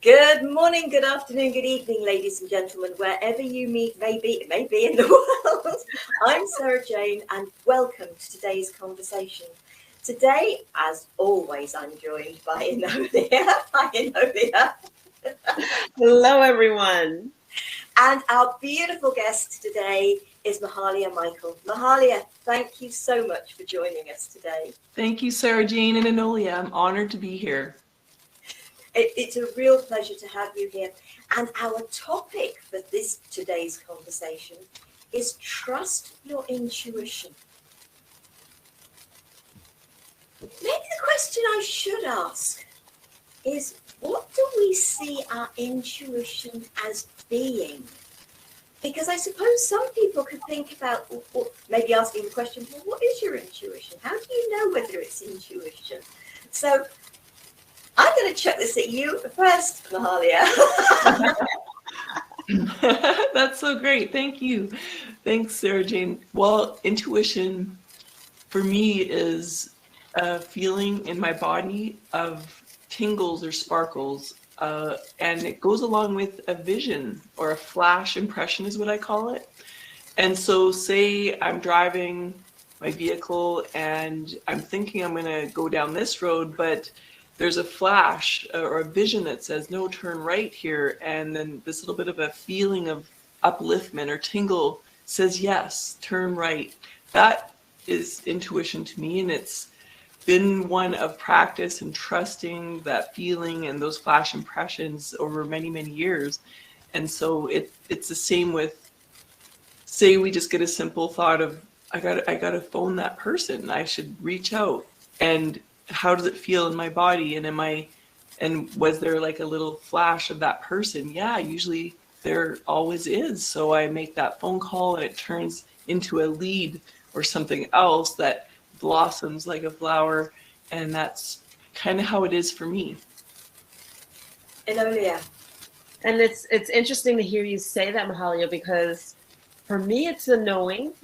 Good morning, good afternoon, good evening, ladies and gentlemen, wherever you may be in the world. I'm Sara Jane, and welcome to today's conversation. Today, as always, I'm joined by Enolia. Hi, Enolia. Hello, everyone. And our beautiful guest today is Mahalia Michael. Mahalia, thank you so much for joining us today. Thank you, Sara Jane Enolia. I'm honored to be here. It's a real pleasure to have you here. And our topic for today's conversation is trust your intuition. Maybe the question I should ask is, what do we see our intuition as being? Because I suppose some people could think about, or maybe asking the question, well, what is your intuition? How do you know whether it's intuition? So I'm going to chuck this at you first, Mahalia. That's so great. Thank you. Thanks, Sara Jane. Well, intuition for me is a feeling in my body of tingles or sparkles, and it goes along with a vision or a flash impression is what I call it. And so say I'm driving my vehicle and I'm thinking I'm going to go down this road, but there's a flash or a vision that says, no, turn right here. And then this little bit of a feeling of upliftment or tingle says, yes, turn right. That is intuition to me. And it's been one of practice and trusting that feeling and those flash impressions over many, many years. And so it's the same with, say we just get a simple thought of, I got to phone that person. I should reach out. And how does it feel in my body? And was there like a little flash of that person? Yeah, usually there always is. So I make that phone call and it turns into a lead or something else that blossoms like a flower. And that's kind of how it is for me. Enolia. And it's interesting to hear you say that, Mahalia, because for me it's the knowing,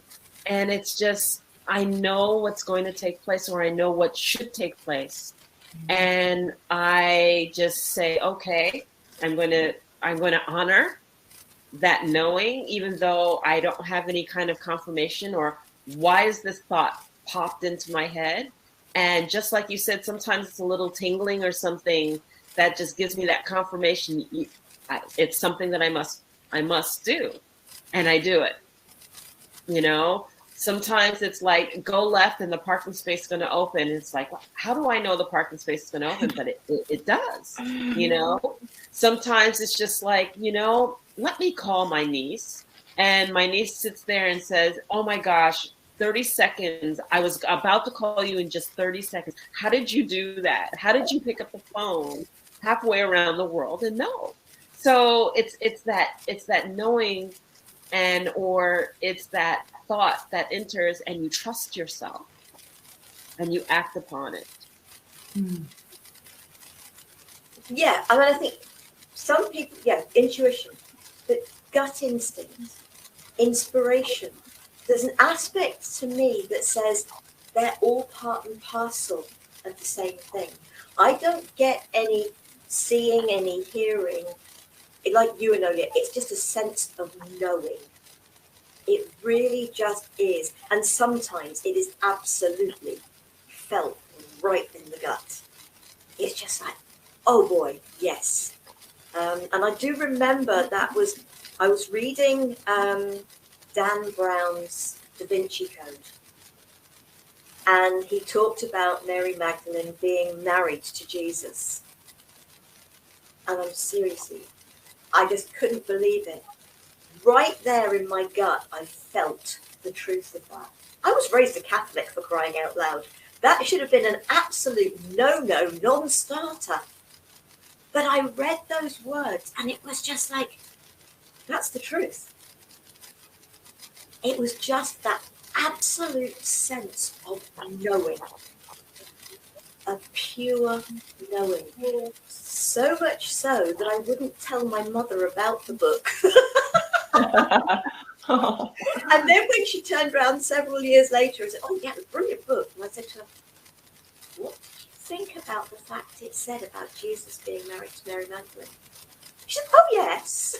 and it's just, I know what's going to take place, or I know what should take place. And I just say, okay, I'm going to honor that knowing, even though I don't have any kind of confirmation or why is this thought popped into my head. And just like you said, sometimes it's a little tingling or something that just gives me that confirmation. It's something that I must do. And I do it, you know. Sometimes it's like, go left and the parking space is going to open. It's like, how do I know the parking space is going to open? But it does, you know. Sometimes it's just like, you know, let me call my niece. And my niece sits there and says, oh my gosh, 30 seconds. I was about to call you in just 30 seconds. How did you do that? How did you pick up the phone halfway around the world and know? So it's that knowing, and or it's that thought that enters and you trust yourself and you act upon it. Yeah, I mean, I think some people, intuition, but gut instinct, inspiration. There's an aspect to me that says they're all part and parcel of the same thing. I don't get any seeing, any hearing, like you and Enolia. It's just a sense of knowing. It really just is. And sometimes it is absolutely felt right in the gut. It's just like, oh boy, yes. And I do remember I was reading Dan Brown's Da Vinci Code. And he talked about Mary Magdalene being married to Jesus. And I just couldn't believe it. Right there in my gut, I felt the truth of that. I was raised a Catholic, for crying out loud. That should have been an absolute no-no, non-starter. But I read those words and it was just like, that's the truth. It was just that absolute sense of knowing. A pure knowing. So much so that I wouldn't tell my mother about the book. And then when she turned around several years later and said, oh yeah, a brilliant book. And I said to her, what did you think about the fact it said about Jesus being married to Mary Magdalene? She said, oh, yes.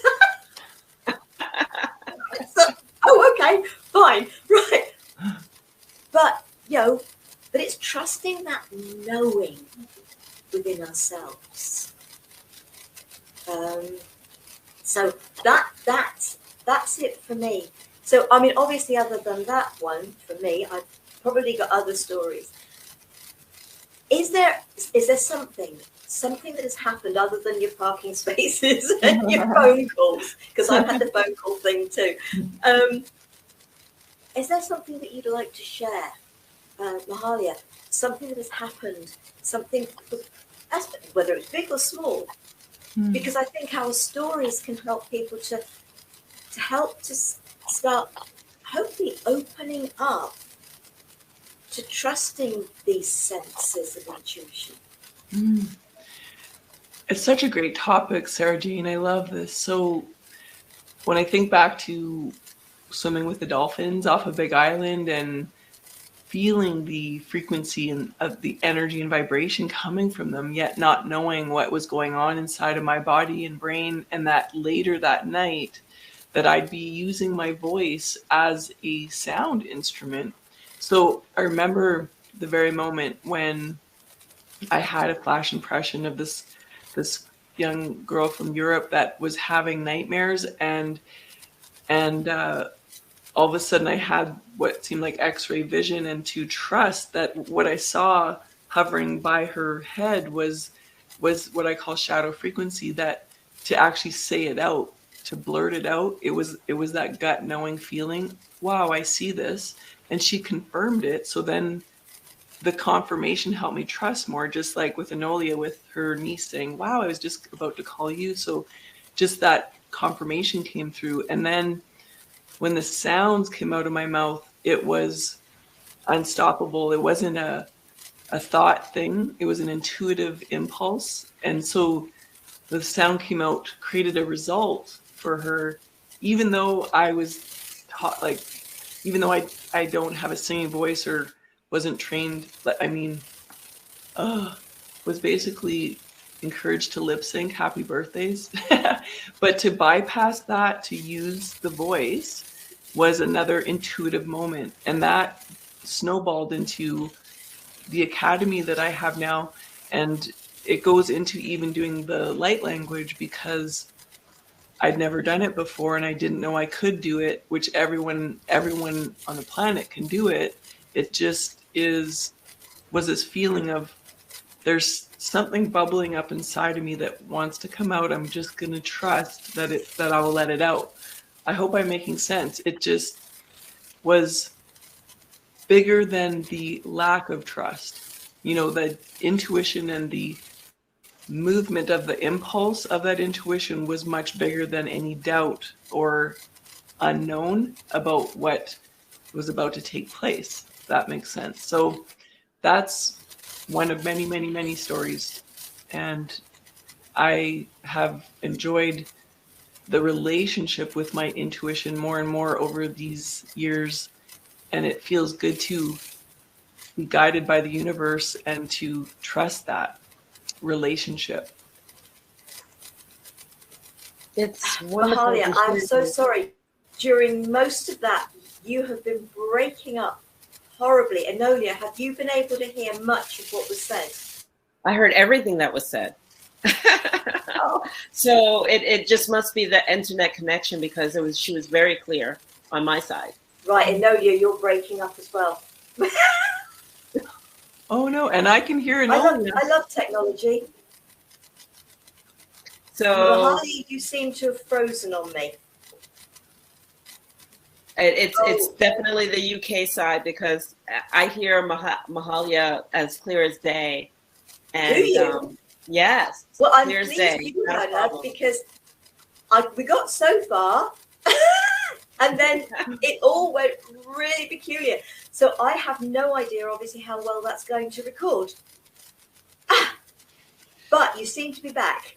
So, oh, okay, fine, right. But, but it's trusting that knowing within ourselves. So that's it for me. So, I mean, obviously, other than that one, for me, I've probably got other stories. Is there something that has happened other than your parking spaces and your phone calls? Because I've had the phone call thing too. Is there something that you'd like to share, Mahalia? Something that has happened, something, whether it's big or small, because I think our stories can help people to help to start hopefully opening up to trusting these senses of intuition. It's such a great topic, Sara Jane. I love this. So when I think back to swimming with the dolphins off a big island and feeling the frequency and of the energy and vibration coming from them, yet not knowing what was going on inside of my body and brain, and that later that night that I'd be using my voice as a sound instrument. So I remember the very moment when I had a flash impression of this young girl from Europe that was having nightmares, and all of a sudden I had what seemed like X-ray vision, and to trust that what I saw hovering by her head was what I call shadow frequency, that to actually say it out, to blurt it out, it was that gut knowing feeling, wow, I see this. And she confirmed it. So then the confirmation helped me trust more, just like with Enolia, with her niece saying, wow, I was just about to call you. So just that confirmation came through. And then when the sounds came out of my mouth, it was unstoppable. It wasn't a thought thing. It was an intuitive impulse. And so the sound came out, created a result for her, even though I was taught, like, even though I don't have a singing voice or wasn't trained, I mean, was basically encouraged to lip sync happy birthdays. But to bypass that, to use the voice, was another intuitive moment. And that snowballed into the academy that I have now. And it goes into even doing the light language, because I'd never done it before and I didn't know I could do it, which everyone on the planet can do it. It just was this feeling of, there's something bubbling up inside of me that wants to come out. I'm just going to trust that I will let it out. I hope I'm making sense. It just was bigger than the lack of trust. The intuition and the movement of the impulse of that intuition was much bigger than any doubt or unknown about what was about to take place. If that makes sense. So that's one of many, many, many stories. And I have enjoyed the relationship with my intuition more and more over these years. And it feels good to be guided by the universe and to trust that relationship. It's wonderful. Mahalia, I'm so sorry. During most of that, you have been breaking up horribly. Enolia, have you been able to hear much of what was said? I heard everything that was said. Oh. So it just must be the internet connection, because she was very clear on my side. Right, Enolia, you're breaking up as well. Oh no, and I can hear Enolia. I love technology. So Mahalia, you seem to have frozen on me. It's definitely the UK side, because I hear Mahalia as clear as day. And do you? Yes. Well, I'm clear as pleased day. you heard that, because we got so far and then it all went really peculiar. So I have no idea, obviously, how well that's going to record. But you seem to be back.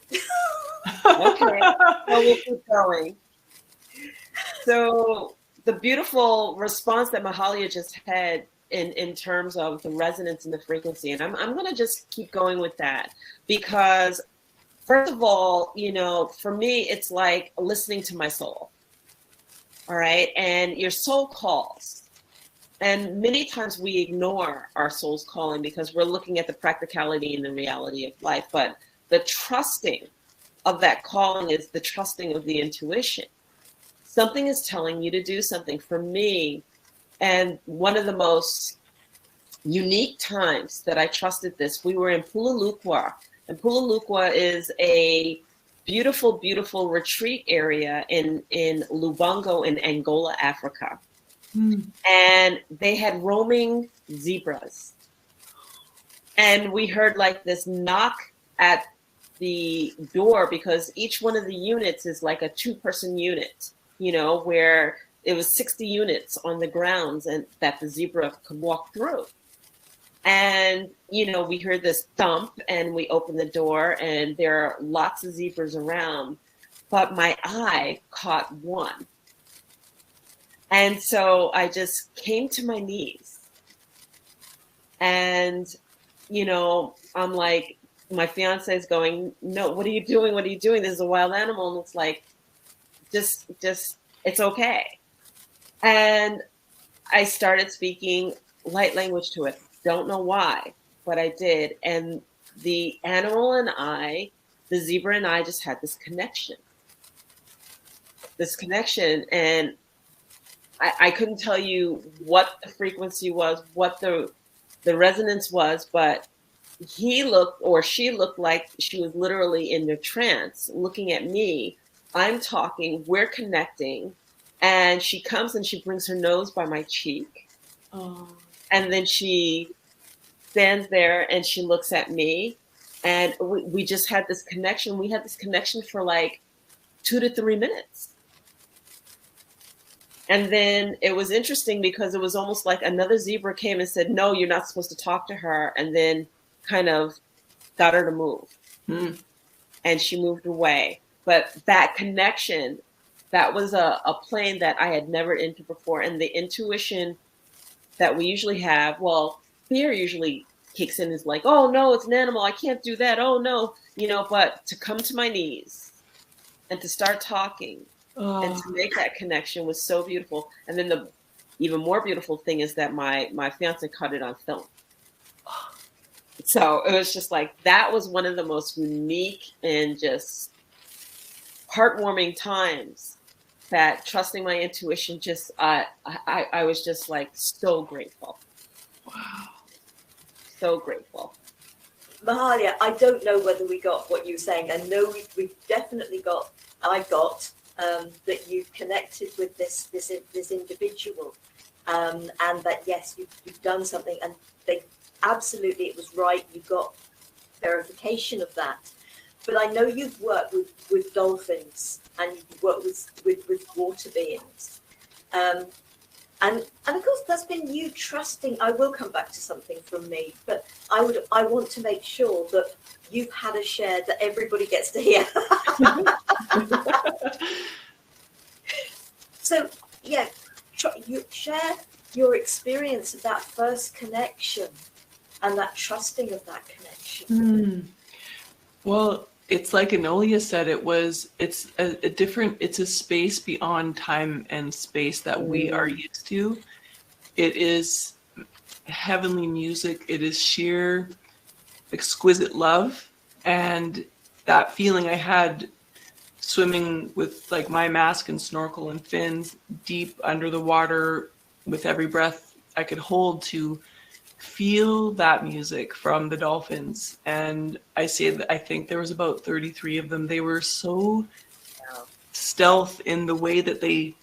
Okay. So we'll keep going. So the beautiful response that Mahalia just had in terms of the resonance and the frequency, and I'm going to just keep going with that, because First of all, for me, it's like listening to my soul. All right. And your soul calls. And many times we ignore our soul's calling because we're looking at the practicality and the reality of life. But the trusting of that calling is the trusting of the intuition. Something is telling you to do something. For me, and one of the most unique times that I trusted this, we were in Pulalukwa. And Pulalukwa is a beautiful, beautiful retreat area in Lubango in Angola, Africa. And they had roaming zebras. And we heard like this knock at the door because each one of the units is like a 2-person unit, where it was 60 units on the grounds and that the zebra could walk through. And, we heard this thump and we opened the door and there are lots of zebras around, but my eye caught one. And so I just came to my knees and, I'm like, my fiance is going, no, what are you doing? What are you doing? This is a wild animal. And it's like, just, it's okay. And I started speaking light language to it. Don't know why, but I did. And the animal and I, the zebra and I just had this connection. And I couldn't tell you what the frequency was, what the resonance was, but he looked or she looked like she was literally in a trance looking at me. I'm talking, we're connecting, and she comes and she brings her nose by my cheek. Oh. And then she stands there and she looks at me, and we just had this connection. We had this connection for like 2 to 3 minutes. And then it was interesting because it was almost like another zebra came and said, no, you're not supposed to talk to her. And then kind of got her to move. And she moved away. But that connection, that was a plane that I had never entered before. And the intuition that we usually have, well, fear usually kicks in, is like, oh no, it's an animal, I can't do that, oh no, but to come to my knees and to start talking and to make that connection was so beautiful. And then the even more beautiful thing is that my fiance caught it on film. So it was just like, that was one of the most unique and just heartwarming times that trusting my intuition just, I was just like so grateful. Wow. So grateful. Mahalia, I don't know whether we got what you were saying. I know we've definitely got, that you connected with this individual, and that yes, you've done something, and they absolutely, it was right. You got verification of that. But I know you've worked with dolphins and you've worked with water beings, and of course that's been you trusting. I will come back to something from me, but I want to make sure that you've had a share that everybody gets to hear. So yeah, you share your experience of that first connection and that trusting of that connection. Well, it's like Enolia said, it's a different, it's a space beyond time and space that we are used to. It is heavenly music. It is sheer exquisite love. And that feeling I had swimming with like my mask and snorkel and fins deep under the water with every breath I could hold, to feel that music from the dolphins. And I say that I think there was about 33 of them. They were so stealth in the way that they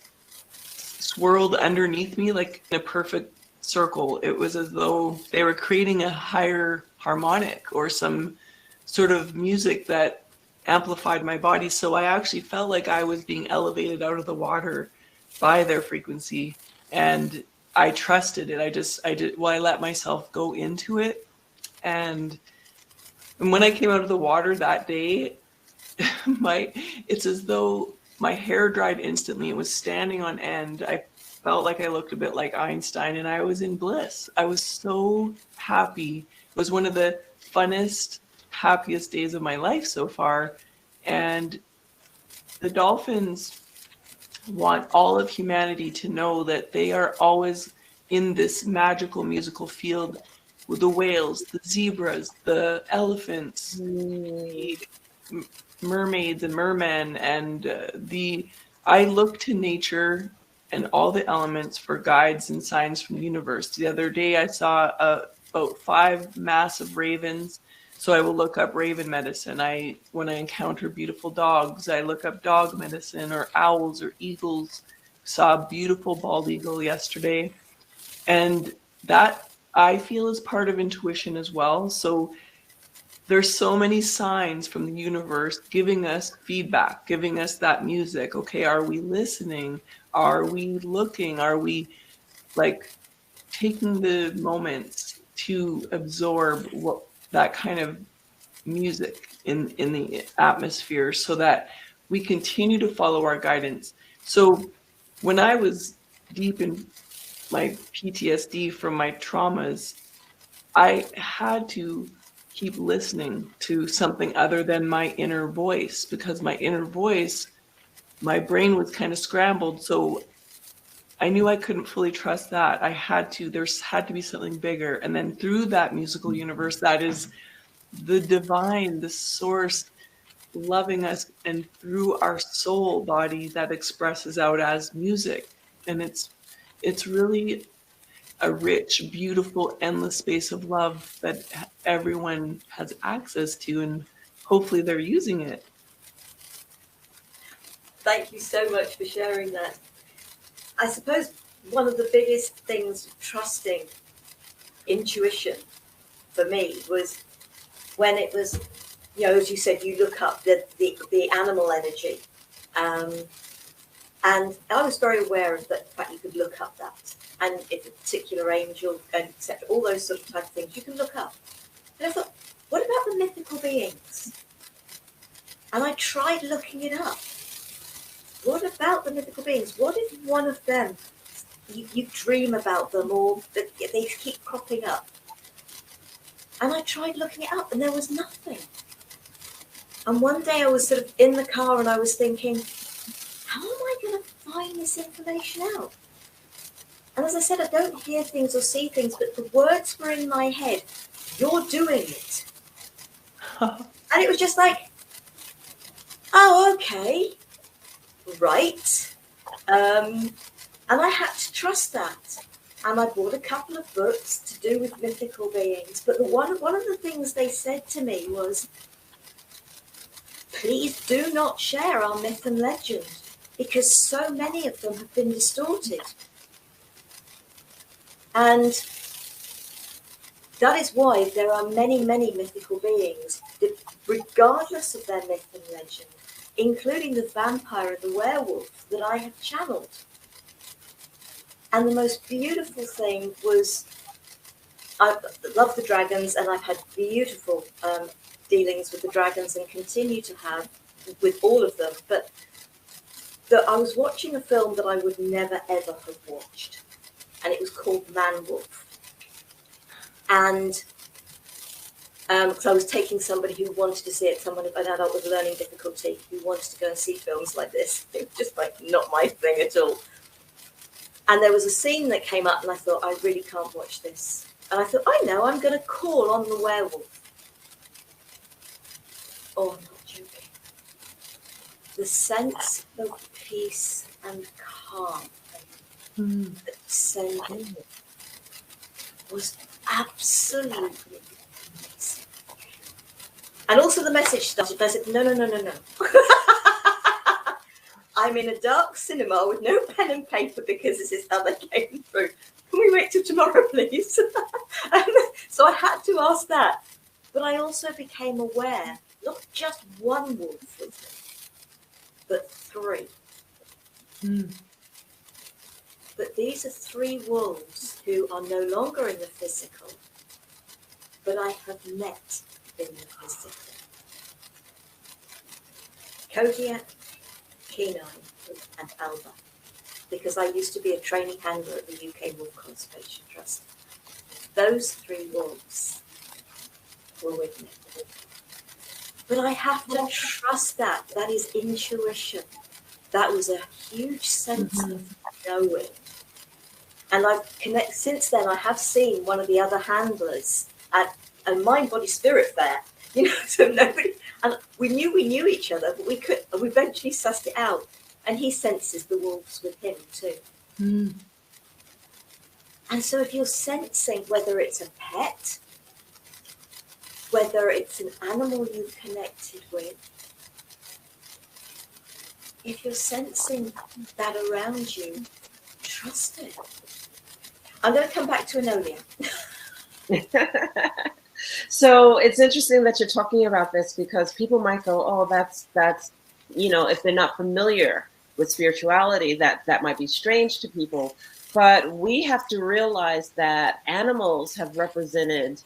swirled underneath me like in a perfect circle. It was as though they were creating a higher harmonic or some sort of music that amplified my body. So I actually felt like I was being elevated out of the water by their frequency. And I trusted it. I let myself go into it. And when I came out of the water that day, it's as though my hair dried instantly. It was standing on end. I felt like I looked a bit like Einstein, and I was in bliss. I was so happy. It was one of the funnest, happiest days of my life so far. And the dolphins want all of humanity to know that they are always in this magical musical field with the whales, the zebras, the elephants, the mermaids and mermen, and I look to nature and all the elements for guides and signs from the universe. The other day I saw about 5 massive ravens, so I will look up raven medicine. When I encounter beautiful dogs, I look up dog medicine, or owls or eagles. Saw a beautiful bald eagle yesterday, and that I feel is part of intuition as well. So there's so many signs from the universe giving us feedback, giving us that music. Okay, are we listening? Are we looking? Are we like taking the moments to absorb what that kind of music in the atmosphere, so that we continue to follow our guidance? So when I was deep in my PTSD from my traumas, I had to keep listening to something other than my inner voice, because my inner voice, my brain was kind of scrambled. So I knew I couldn't fully trust that. There's had to be something bigger. And then through that musical universe, that is the divine, the source loving us, and through our soul body that expresses out as music. And it's really a rich, beautiful, endless space of love that everyone has access to, and hopefully they're using it. Thank you so much for sharing that. I suppose one of the biggest things trusting intuition for me was when it was, as you said, you look up the animal energy. And I was very aware of the fact you could look up that. And if a particular angel, and etc., all those sort of type of things, you can look up. And I thought, what about the mythical beings? And I tried looking it up. What about the mythical beings? What if one of them, you dream about them, or they keep cropping up? And I tried looking it up, and there was nothing. And one day I was sort of in the car, and I was thinking, how am I going to find this information out? And as I said, I don't hear things or see things, but the words were in my head. You're doing it. And it was just like, oh, okay, right. And I had to trust that. And I bought a couple of books to do with mythical beings. But one of the things they said to me was, please do not share our myth and legend, because so many of them have been distorted. And that is why there are many, many mythical beings, that, regardless of their myth and legend, including the vampire and the werewolf, that I have channeled. And the most beautiful thing was, I love the dragons, and I've had beautiful dealings with the dragons and continue to have with all of them. But I was watching a film that I would never, ever have watched. And it was called Man-Wolf. And so I was taking somebody who wanted to see it, an adult with learning difficulty, who wanted to go and see films like this. It was just like not my thing at all. And there was a scene that came up, and I thought, I really can't watch this. And I thought, I know, I'm going to call on the werewolf. Oh, I'm not joking. The sense of peace and calm that descended was absolutely amazing. And also the message started. I said, no. I'm in a dark cinema with no pen and paper, because this is how they came through. Can we wait till tomorrow, please? So I had to ask that. But I also became aware, not just one wolf with me, but 3. But these are 3 wolves who are no longer in the physical, but I have met in the physical. Kodiak, Kenai, and Alba, because I used to be a training handler at the UK Wolf Conservation Trust. Those 3 wolves were with me. But I have to trust that. That is intuition. That was a huge sense of knowing. And I've connected since then. I have seen one of the other handlers at a mind, body, spirit fair. You know, so nobody, and we knew each other, but we eventually sussed it out. And he senses the wolves with him too. Mm. And so if you're sensing, whether it's a pet, whether it's an animal you've connected with, if you're sensing that around you, trust it. I'm going to come back to Enolia. So it's interesting that you're talking about this, because people might go, oh, that's, if they're not familiar with spirituality, that might be strange to people. But we have to realize that animals have represented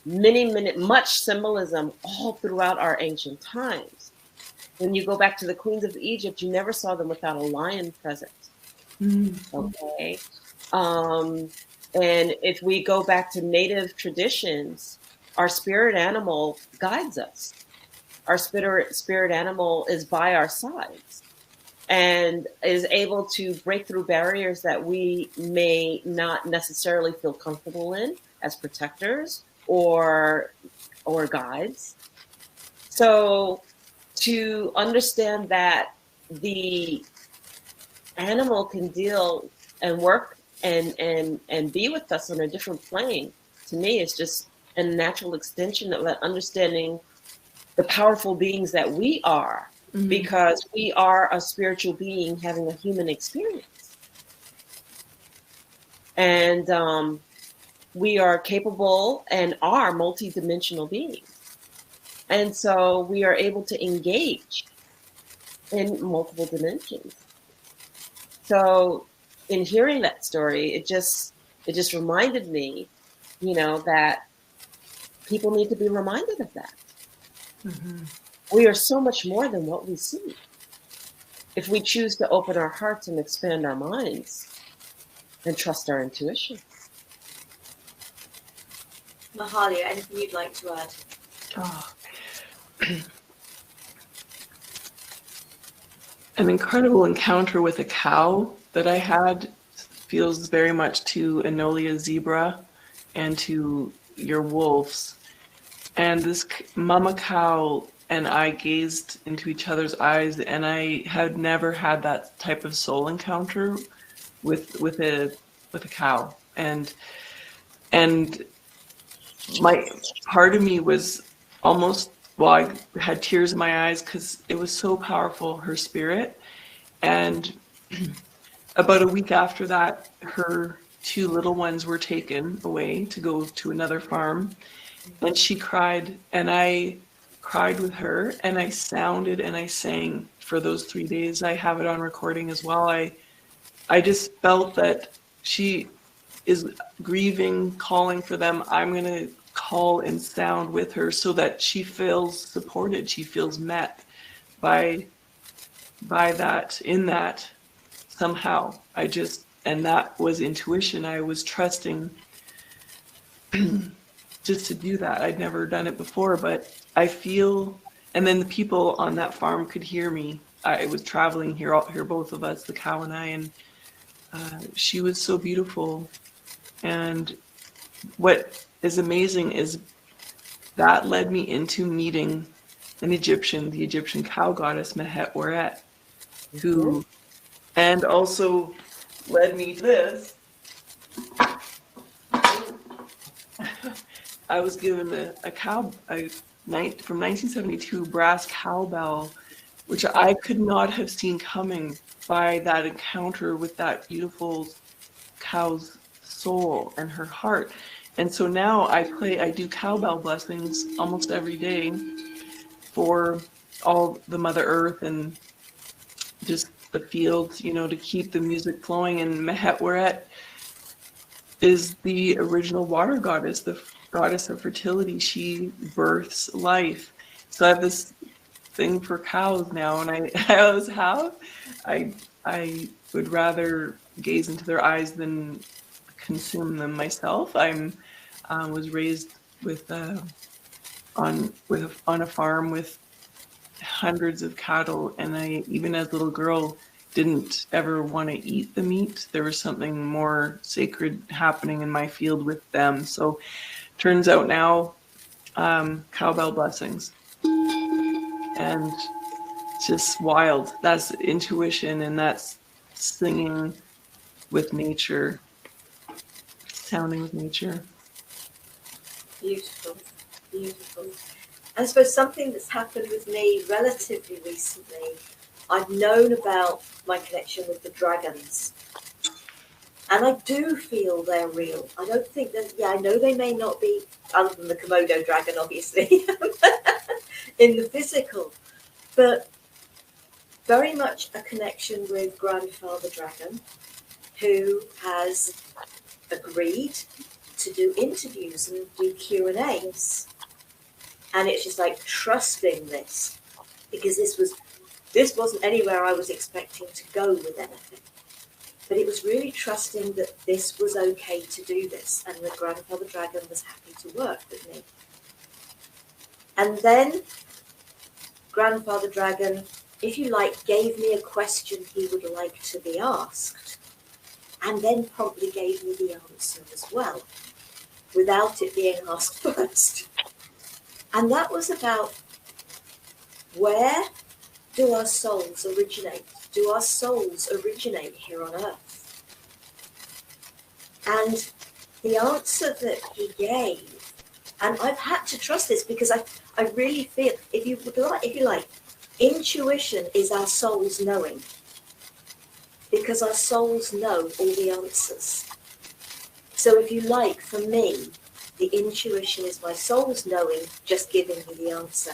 much symbolism all throughout our ancient times. When you go back to the queens of Egypt, you never saw them without a lion present. Okay. And if we go back to native traditions, our spirit animal guides us. Our spirit animal is by our sides and is able to break through barriers that we may not necessarily feel comfortable in as protectors or guides. So to understand that the animal can deal and work and be with us on a different plane, to me, is just a natural extension of that understanding the powerful beings that we are, because we are a spiritual being having a human experience. And we are capable and are multidimensional beings. And so we are able to engage in multiple dimensions. So in hearing that story, it just reminded me, that people need to be reminded of that. We are so much more than what we see. If we choose to open our hearts and expand our minds and trust our intuition. Mahalia, anything you'd like to add? Oh. An incredible encounter with a cow that I had feels very much to Enolia zebra and to your wolves. And this mama cow and I gazed into each other's eyes, and I had never had that type of soul encounter with a cow. And my part of me was almost, I had tears in my eyes because it was so powerful, her spirit. And about a week after that, her two little ones were taken away to go to another farm. And she cried, and I cried with her, and I sounded and I sang for those 3 days. I have it on recording as well. I just felt that she is grieving, calling for them. I'm going to call and sound with her so that she feels supported. She feels met by that, in that somehow. And that was intuition. I was trusting just to do that. I'd never done it before, but I feel, and then the people on that farm could hear me. I was traveling here, both of us, the cow and I, and she was so beautiful. And what is amazing is that led me into meeting the Egyptian cow goddess Mehet Weret, who, and also led me to this. I was given a from 1972 brass cowbell, which I could not have seen coming by that encounter with that beautiful cow's soul and her heart. And so now I do cowbell blessings almost every day for all the Mother Earth and just the fields, to keep the music flowing. And Mehet Weret is the original water goddess, the goddess of fertility. She births life. So I have this thing for cows now, and I always have. I would rather gaze into their eyes than consume them myself. Was raised with on a farm with hundreds of cattle, and I, even as a little girl, didn't ever want to eat the meat. There was something more sacred happening in my field with them. So turns out now, cowbell blessings, and it's just wild. That's intuition, and that's singing with nature, sounding with nature. Beautiful, beautiful. I suppose something that's happened with me relatively recently, I've known about my connection with the dragons. And I do feel they're real. I don't think that, I know they may not be, other than the Komodo dragon, obviously, in the physical, but very much a connection with Grandfather Dragon, who has agreed to do interviews and do Q&As. And it's just like trusting this, because this wasn't anywhere I was expecting to go with anything. But it was really trusting that this was okay to do this, and that Grandfather Dragon was happy to work with me. And then Grandfather Dragon, if you like, gave me a question he would like to be asked, and then promptly gave me the answer as well, without it being asked first. And that was about, where do our souls originate? Do our souls originate here on Earth? And the answer that he gave, and I've had to trust this because I really feel, if you like, intuition is our soul's knowing, because our souls know all the answers. So if you like, for me, the intuition is my soul's knowing, just giving me the answer.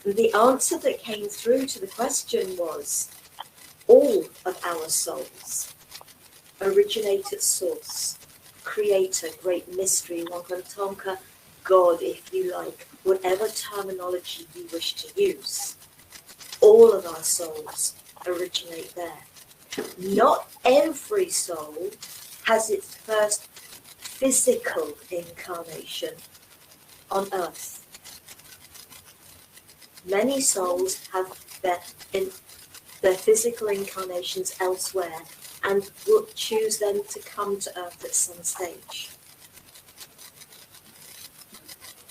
And the answer that came through to the question was, all of our souls originate at source, creator, great mystery, Wangantonka, God, if you like, whatever terminology you wish to use. All of our souls originate there. Not every soul has its first physical incarnation on Earth. Many souls have their physical incarnations elsewhere and will choose then to come to Earth at some stage.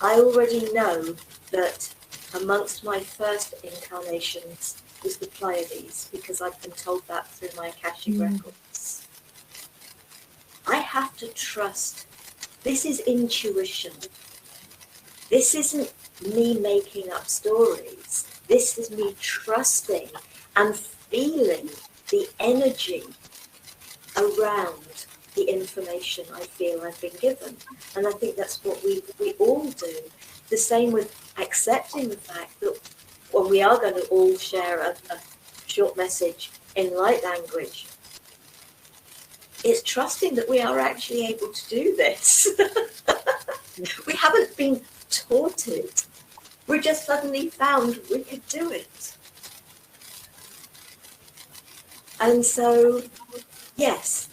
I already know that amongst my first incarnations was the Pleiades, because I've been told that through my Akashic records. I have to trust. This is intuition. This isn't me making up stories. This is me trusting and feeling the energy around the information I feel I've been given. And I think that's what we all do. The same with accepting the fact that when we are going to all share a short message in light language, it's trusting that we are actually able to do this. We haven't been taught it. We just suddenly found we could do it. And so, yes,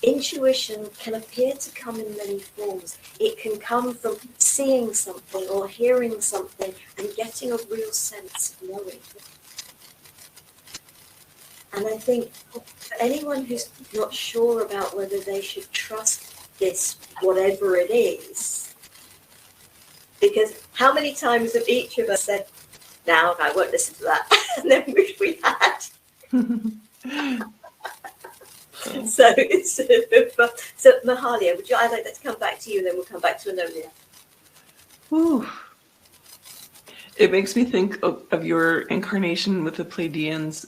intuition can appear to come in many forms. It can come from seeing something or hearing something and getting a real sense of knowing. And I think for anyone who's not sure about whether they should trust this, whatever it is, because how many times have each of us said, "No, I won't listen to that," and then wish we had. So it's so Mahalia, I'd like that to come back to you, and then we'll come back to Enolia. Ooh. It makes me think of your incarnation with the Pleiadians,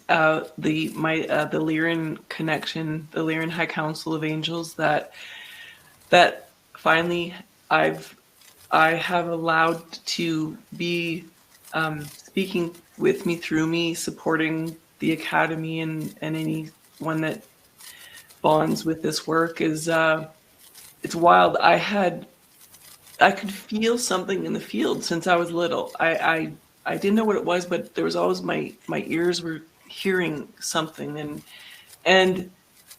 the Lyran connection, the Lyran High Council of Angels. That finally I have allowed to be speaking with me, through me, supporting the Academy and anyone that bonds with this work is it's wild. I could feel something in the field since I was little. I didn't know what it was, but there was always my ears were hearing something. And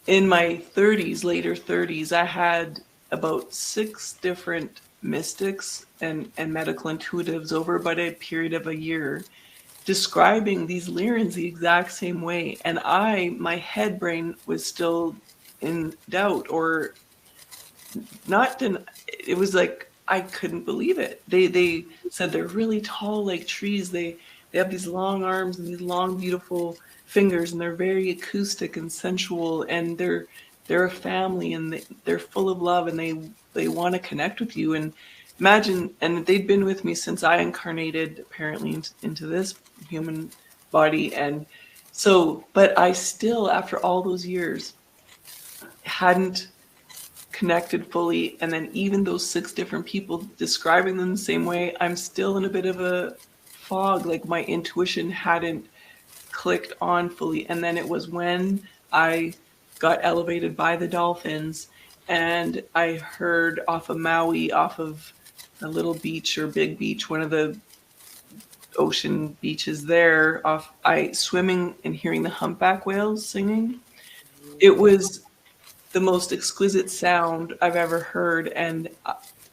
in my 30s, later 30s, I had about 6 different mystics and medical intuitives over about a period of a year, describing these lyrians the exact same way. And my head brain was still in doubt, or not. It was like I couldn't believe it. They said they're really tall like trees. They have these long arms and these long beautiful fingers, and they're very acoustic and sensual, and they're a family, and they're full of love, and they want to connect with you. And imagine, and they'd been with me since I incarnated apparently into this human body. And so, but I still, after all those years, hadn't connected fully. And then even those 6 different people describing them the same way, I'm still in a bit of a fog. Like my intuition hadn't clicked on fully. And then it was when I got elevated by the dolphins, and I heard off of Maui, off of a little beach or big beach, one of the ocean beaches there, I swimming and hearing the humpback whales singing. It was the most exquisite sound I've ever heard. And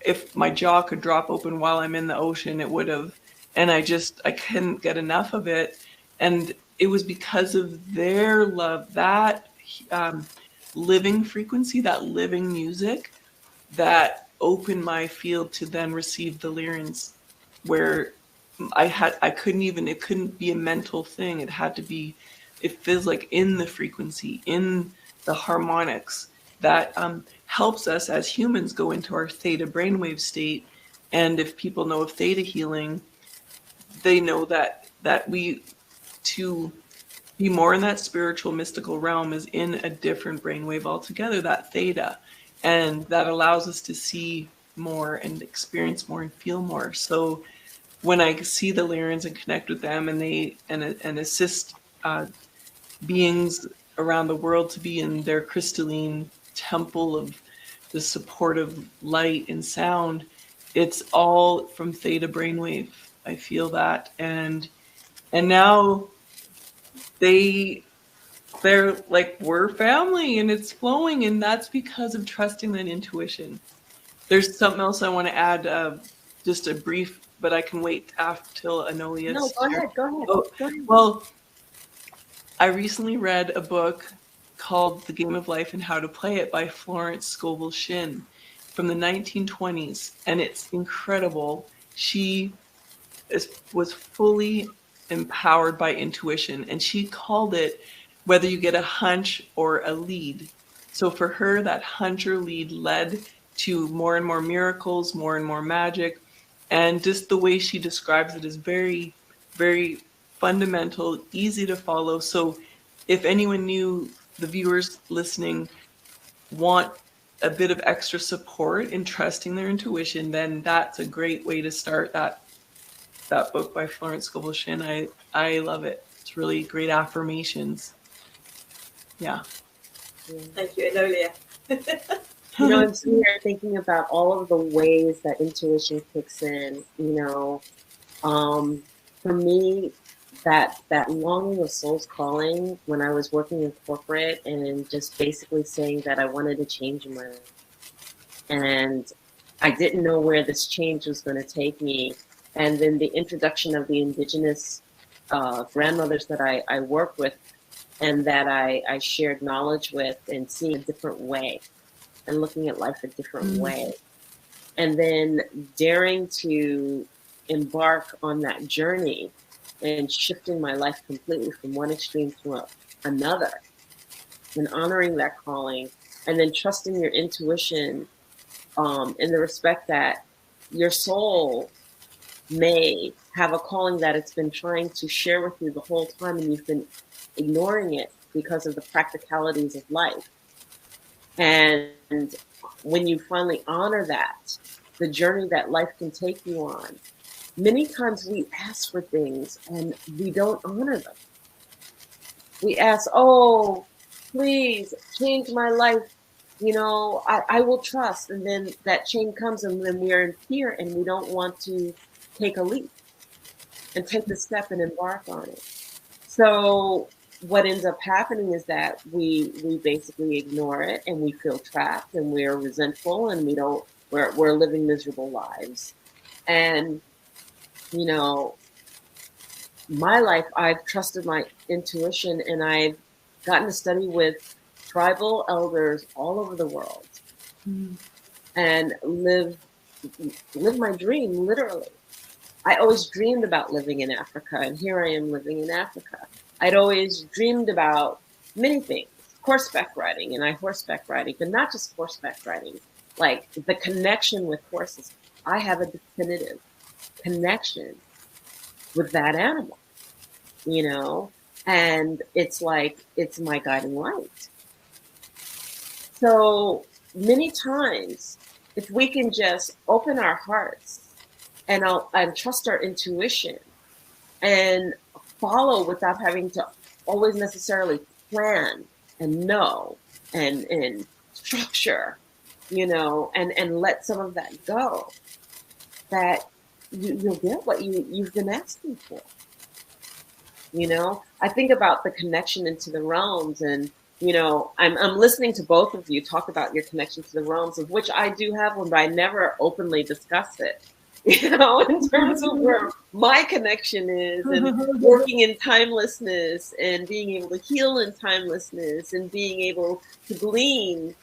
if my jaw could drop open while I'm in the ocean, it would have. And I couldn't get enough of it. And it was because of their love, that living frequency, that living music, that opened my field to then receive the lyrians, where it couldn't be a mental thing. It feels like in the frequency, in the harmonics, that helps us as humans go into our theta brainwave state. And if people know of theta healing, they know that we, to be more in that spiritual mystical realm, is in a different brainwave altogether, that theta. And that allows us to see more and experience more and feel more. So when I see the lyrians and connect with them, and they and assist beings around the world to be in their crystalline temple of the supportive light and sound, it's all from theta brainwave. I feel that. And now they're like, we're family, and it's flowing, and that's because of trusting that intuition. There's something else I want to add, just a brief, but I can wait till Enolia. No, go ahead. Oh, Go ahead. well, I recently read a book called The Game of Life and How to Play It by Florence Scovel Shinn from the 1920s, and it's incredible. She was fully empowered by intuition, and she called it whether you get a hunch or a lead. So for her, that hunch or lead led to more and more miracles, more and more magic. And just the way she describes it is very, very fundamental, easy to follow. So if anyone new, the viewers listening, want a bit of extra support in trusting their intuition, then that's a great way to start. That book by Florence Scovel Shinn, I love it. It's really great affirmations. Yeah. Thank you, Enolia. I'm sitting here thinking about all of the ways that intuition kicks in. For me, that longing of soul's calling when I was working in corporate and just basically saying that I wanted to change my life. And I didn't know where this change was going to take me. And then the introduction of the indigenous grandmothers that I work with and that I shared knowledge with, and seeing a different way and looking at life a different way. And then daring to embark on that journey and shifting my life completely from one extreme to another, and honoring that calling, and then trusting your intuition in the respect that your soul may have a calling that it's been trying to share with you the whole time, and you've been ignoring it because of the practicalities of life. And when you finally honor that, the journey that life can take you on, many times we ask for things and we don't honor them. We ask, oh, please change my life. I will trust. And then that change comes, and then we are in fear and we don't want to take a leap and take the step and embark on it. So what ends up happening is that we basically ignore it, and we feel trapped, and we're resentful, and we're living miserable lives. And, you know, my life, I've trusted my intuition, and I've gotten to study with tribal elders all over the world and live my dream literally. I always dreamed about living in Africa, and here I am living in Africa. I'd always dreamed about many things, horseback riding, and I horseback riding, but not just horseback riding, like the connection with horses. I have a definitive connection with that animal, you know, and it's like, it's my guiding light. So many times, if we can just open our hearts and trust our intuition and follow without having to always necessarily plan and know and structure, you know, and let some of that go, that you'll get what you've been asking for. You know, I think about the connection into the realms, and you know, I'm listening to both of you talk about your connection to the realms, of which I do have one, but I never openly discuss it. You know, in terms of where my connection is, and working in timelessness, and being able to heal in timelessness, and being able to glean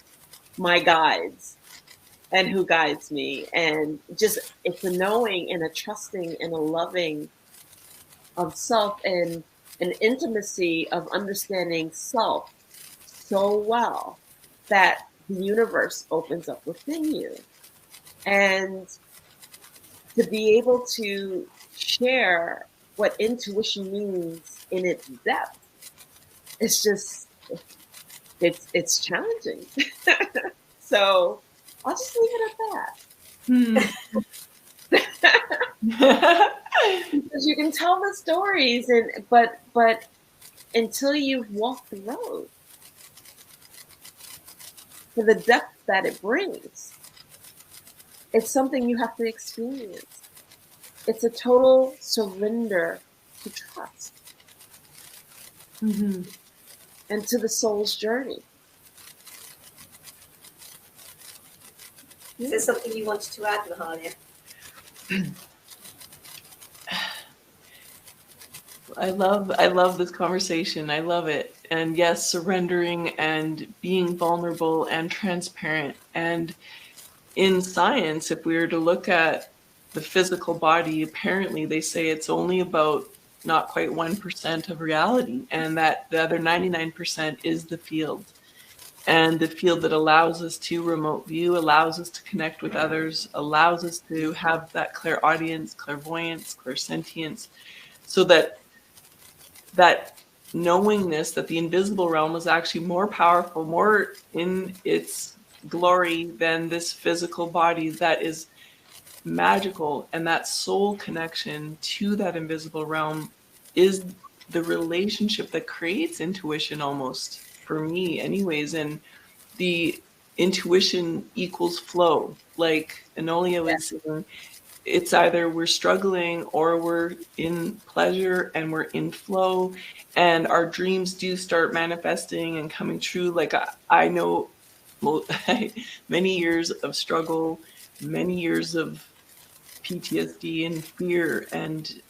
my guides and who guides me, and just it's a knowing and a trusting and a loving of self, and an intimacy of understanding self so well that the universe opens up within you. And to be able to share what intuition means in its depth, it's just, it's challenging. So I'll just leave it at that. Because you can tell the stories, but until you've walked the road, for the depth that it brings, it's something you have to experience. It's a total surrender to trust, and to the soul's journey. Is there something you wanted to add, Mahalia? I love this conversation. I love it. And yes, surrendering and being vulnerable and transparent. And in science, if we were to look at the physical body, apparently they say it's only about not quite 1% of reality, and that the other 99% is the field. And the field that allows us to remote view, allows us to connect with others, allows us to have that clairaudience, clairvoyance, clairsentience, so that knowingness that the invisible realm is actually more powerful, more in its glory than this physical body that is magical. And that soul connection to that invisible realm is the relationship that creates intuition, almost, for me anyways. And the intuition equals flow, like Enolia was saying. It's either we're struggling or we're in pleasure and we're in flow, and our dreams do start manifesting and coming true. Like I know many years of struggle, many years of PTSD and fear, and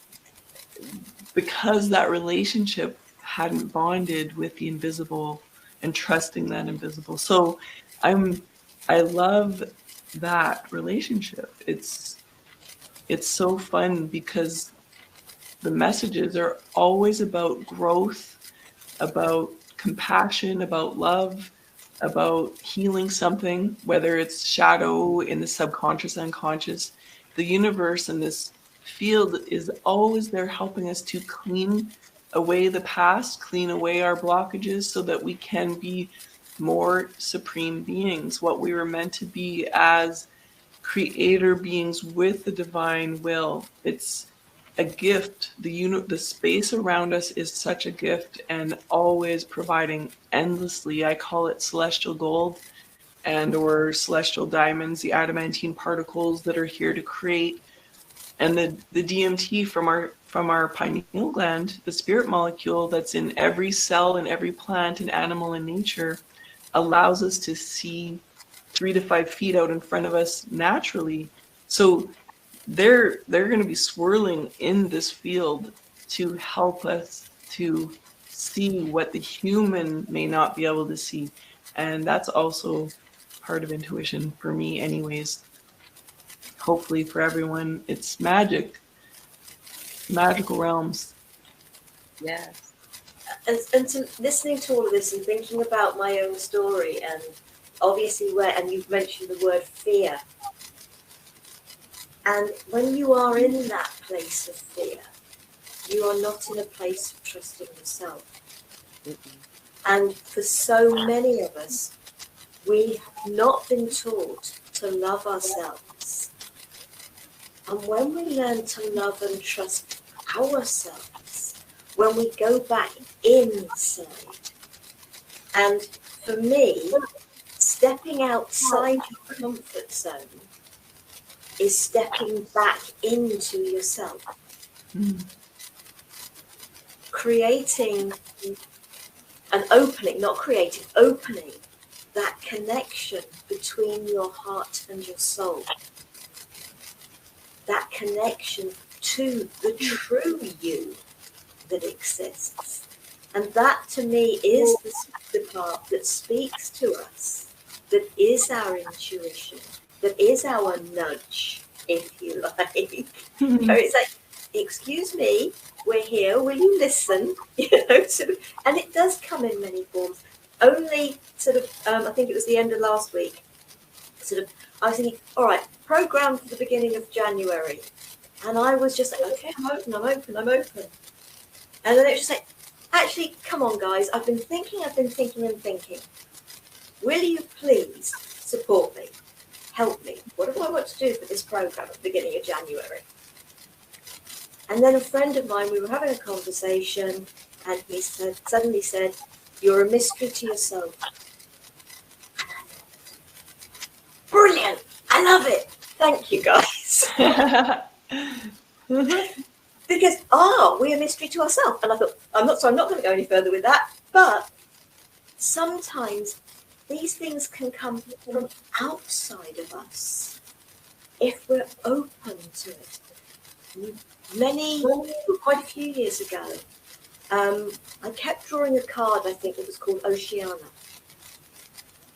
because that relationship hadn't bonded with the invisible and trusting that invisible. So I love that relationship. It's so fun because the messages are always about growth, about compassion, about love, about healing something, whether it's shadow in the subconscious, unconscious. The universe and this field is always there helping us to clean away the past, clean away our blockages, so that we can be more supreme beings, what we were meant to be as creator beings with the divine will. It's a gift. The space around us is such a gift, and always providing endlessly. I call it celestial gold and or celestial diamonds, the adamantine particles that are here to create. And the DMT from our pineal gland, the spirit molecule that's in every cell in every plant and animal in nature, allows us to see 3 to 5 feet out in front of us naturally. So they're going to be swirling in this field to help us to see what the human may not be able to see. And that's also part of intuition for me anyways. Hopefully for everyone, it's magical realms. Yes. And listening to all of this and thinking about my own story, and obviously and you've mentioned the word fear. And when you are in that place of fear, you are not in a place of trusting yourself. And for so many of us, we have not been taught to love ourselves. And when we learn to love and trust ourselves, when we go back inside, and for me, stepping outside your comfort zone is stepping back into yourself. Creating an opening, not creating, opening that connection between your heart and your soul. That connection to the true you that exists. And that to me is the part that speaks to us, that is our intuition, that is our nudge, if you like. It's like, excuse me, we're here, will you listen? And it does come in many forms. Only I think it was the end of last week, I was thinking, all right, program for the beginning of January. And I was just like, okay, I'm open. And then it was just like, actually, come on, guys, I've been thinking. Will you please support me? Help me. What do I want to do for this program at the beginning of January? And then a friend of mine, we were having a conversation, and he suddenly said, you're a mystery to yourself. Brilliant. I love it. Thank you, guys. Because, we're a mystery to ourselves. And I thought, I'm not going to go any further with that. But sometimes these things can come from outside of us if we're open to it. Quite a few years ago, I kept drawing a card, I think it was called Oceana.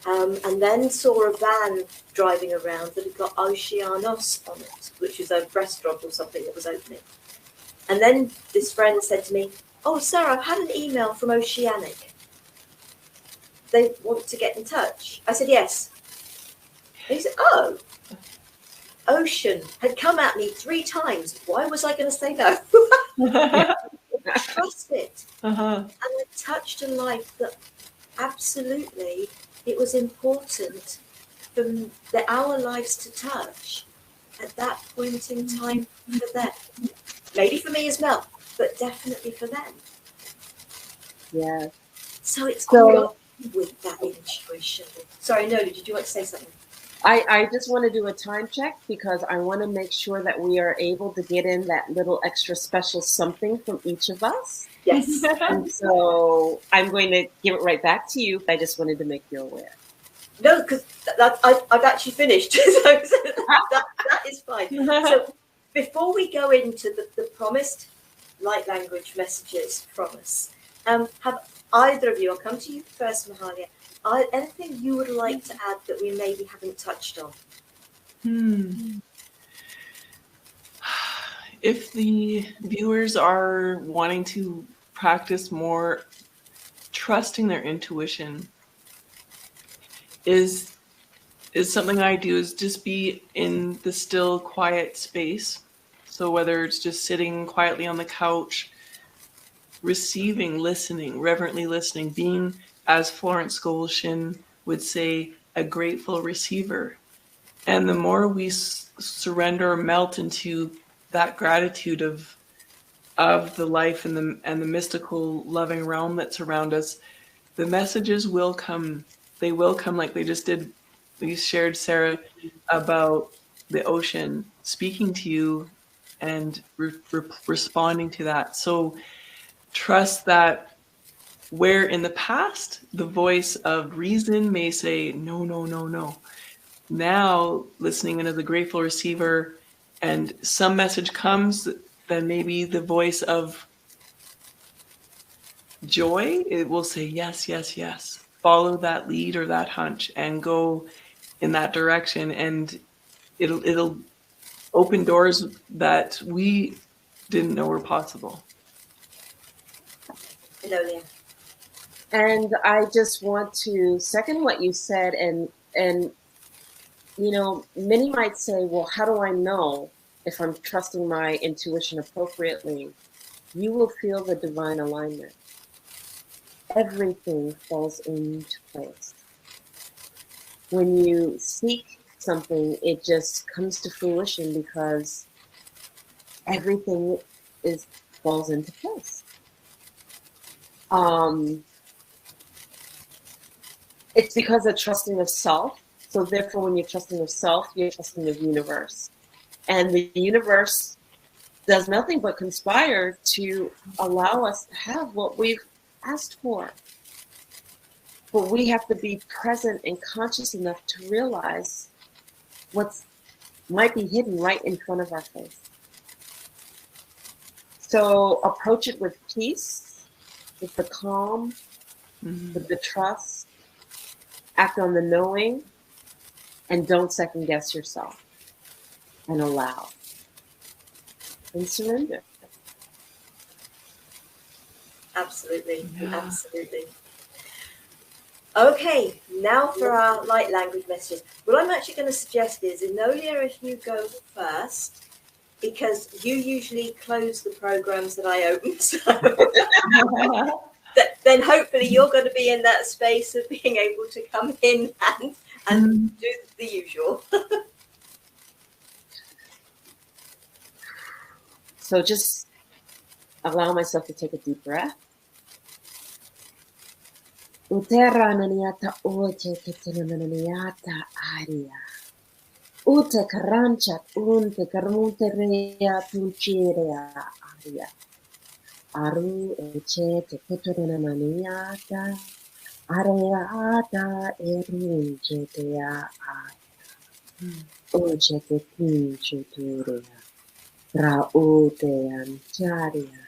And then saw a van driving around that had got Oceanos on it, which is a restaurant or something that was opening. And then this friend said to me, oh, Sarah, I've had an email from Oceanic. They want to get in touch. I said, yes. And he said, oh, ocean had come at me 3 times. Why was I going to say no? Trust it. And I touched a life that absolutely it was important for our lives to touch at that point in time for them. Maybe for me as well, but definitely for them. Yeah. So it's all with that intuition. Sorry, Enolia, did you want to say something? I just want to do a time check because I want to make sure that we are able to get in that little extra special something from each of us. Yes. And so I'm going to give it right back to you. I just wanted to make you aware. No, because I've actually finished. So that is fine. So before we go into the promised light language messages from us, have either of you, I'll come to you first, Mahalia, anything you would like to add that we maybe haven't touched on? If the viewers are wanting to practice more trusting their intuition, is something I do is just be in the still, quiet space. So whether it's just sitting quietly on the couch, receiving, listening, reverently listening, being, as Florence Scovel would say, a grateful receiver. And the more we surrender or melt into that gratitude of the life and the mystical loving realm that's around us, the messages will come. They will come like they just did. We shared, Sarah, about the ocean speaking to you and responding to that. So trust that where in the past the voice of reason may say, no, no, no, no. Now, listening in as a grateful receiver, and some message comes, then maybe the voice of joy, it will say, yes, yes, yes. Follow that lead or that hunch and go in that direction. And it'll open doors that we didn't know were possible. Enolia. And I just want to second what you said, and you know, many might say, well, how do I know if I'm trusting my intuition appropriately? You will feel the divine alignment. Everything falls into place. When you seek something, it just comes to fruition because everything falls into place. It's because of trusting of self. So therefore, when you're trusting of self, you're trusting of universe. And the universe does nothing but conspire to allow us to have what we've asked for. But we have to be present and conscious enough to realize what might be hidden right in front of our face. So approach it with peace, with the calm, with the trust, act on the knowing, and don't second guess yourself, and allow and surrender. Absolutely. Yeah. Absolutely. Okay, now for our light language messages. What I'm actually going to suggest is, Enolia, if you go first, because you usually close the programs that I open. So then hopefully you're going to be in that space of being able to come in and do the usual. So just allow myself to take a deep breath. Utera naniata oche ketenananiata aria. Ute karanchat unte karmunte rea tunchirea aria. Aru eche te ketenananiata areata erunche tea aria. Oche te pinche turea. Ra ute ancharia.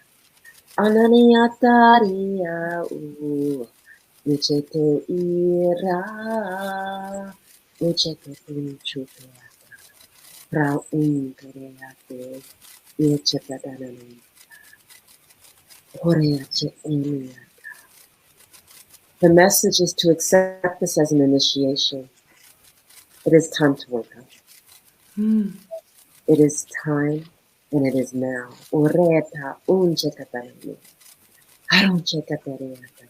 Ananiataria u. Uchete ira, uchete pinchuteata, pra unkereate, uchete danani, horeache eniata. The message is to accept this as an initiation. It is time to wake up. It is time, and it is now. Oreta unchete danani, harunchete pereata.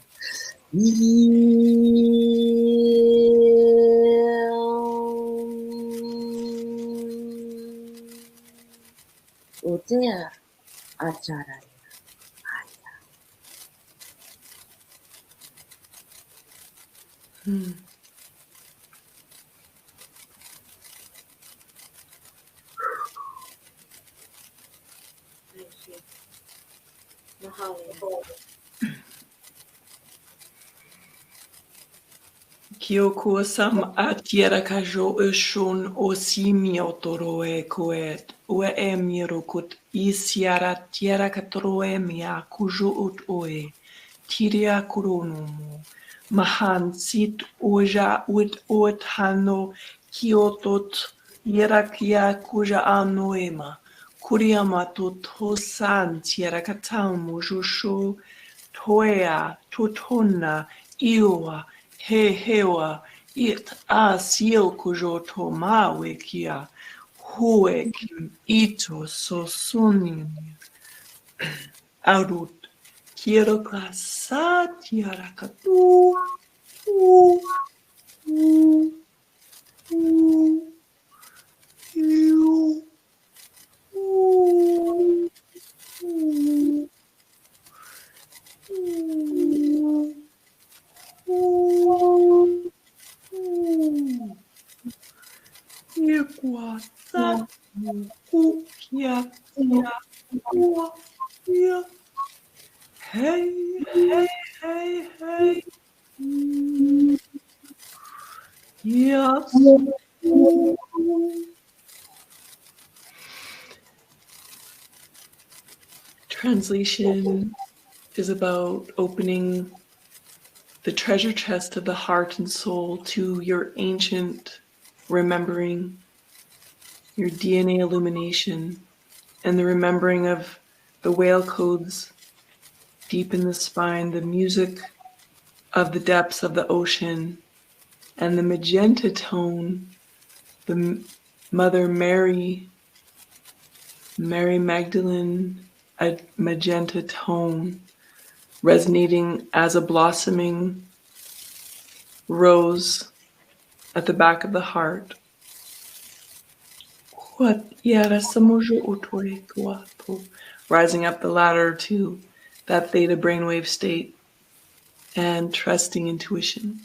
Utea acharaya. Thank you. Mahalia. Kyoko sam atiera kajo ushun osimi otoroe koet ue emiro kut isiara tiera katoroe mia kujo ut oe tiria kuronomo mahan sit oja ut hano kiotot ierakia kuja anoema kuriama tot hosan tiera katamu jusho toea totona iwa he hewa it a seal kujo to mawe kia hue kim ito sosunin arut quiero casat yarakatu Hey, hey, hey, hey. Yes. translation is about opening the treasure chest of the heart and soul to your ancient remembering, your DNA illumination, and the remembering of the whale codes deep in the spine, the music of the depths of the ocean, and the magenta tone, the Mother Mary, Mary Magdalene, a magenta tone, resonating as a blossoming rose at the back of the heart. Rising up the ladder to that theta brainwave state and trusting intuition.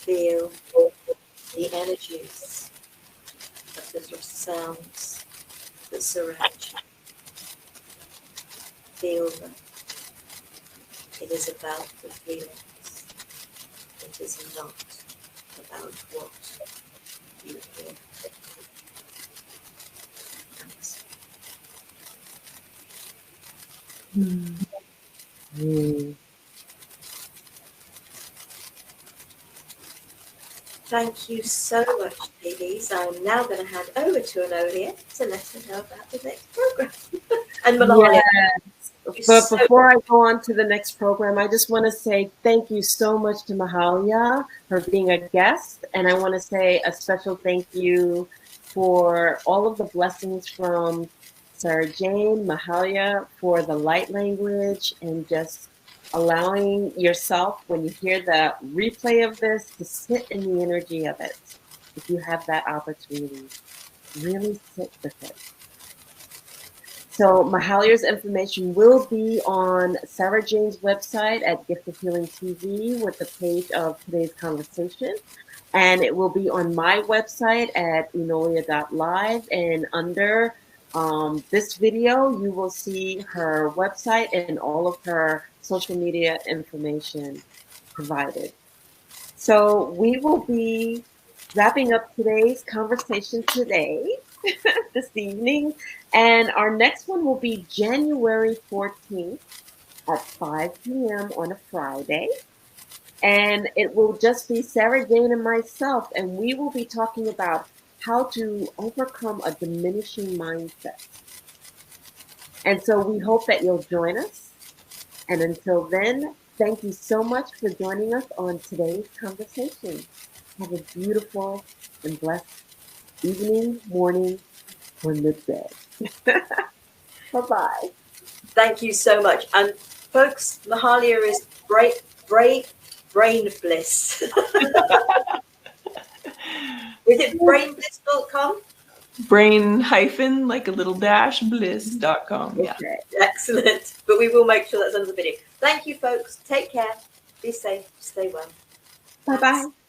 Feel the energies of the little sounds that surround you. Feel them. It is about the feelings. It is not about what you hear. Thank you so much, ladies. I'm now going to hand over to Enolia to let her know about the next program. And Mahalia. Yes. But before I go on to the next program, I just want to say thank you so much to Mahalia for being a guest. And I want to say a special thank you for all of the blessings from Sara Jane, Mahalia, for the light language and just allowing yourself, when you hear the replay of this, to sit in the energy of it. If you have that opportunity, really sit with it. So Mahalia's information will be on Sara Jane's website at Gift of Healing TV with the page of today's conversation. And it will be on my website at enolia.live. And under this video, you will see her website and all of her social media information provided. So we will be wrapping up today's conversation today, this evening. And our next one will be January 14th at 5 p.m. on a Friday. And it will just be Sara Jane and myself, and we will be talking about how to overcome a diminishing mindset. And so we hope that you'll join us. And until then, thank you so much for joining us on today's conversation. Have a beautiful and blessed evening, morning, or midday. Bye-bye. Thank you so much. And folks, Mahalia is brain bliss. Is it brainbliss.com? Brain hyphen, like a little dash, bliss.com. Yeah. Okay, excellent. But we will make sure that's under the video. Thank you, folks. Take care. Be safe. Stay well. Bye-bye.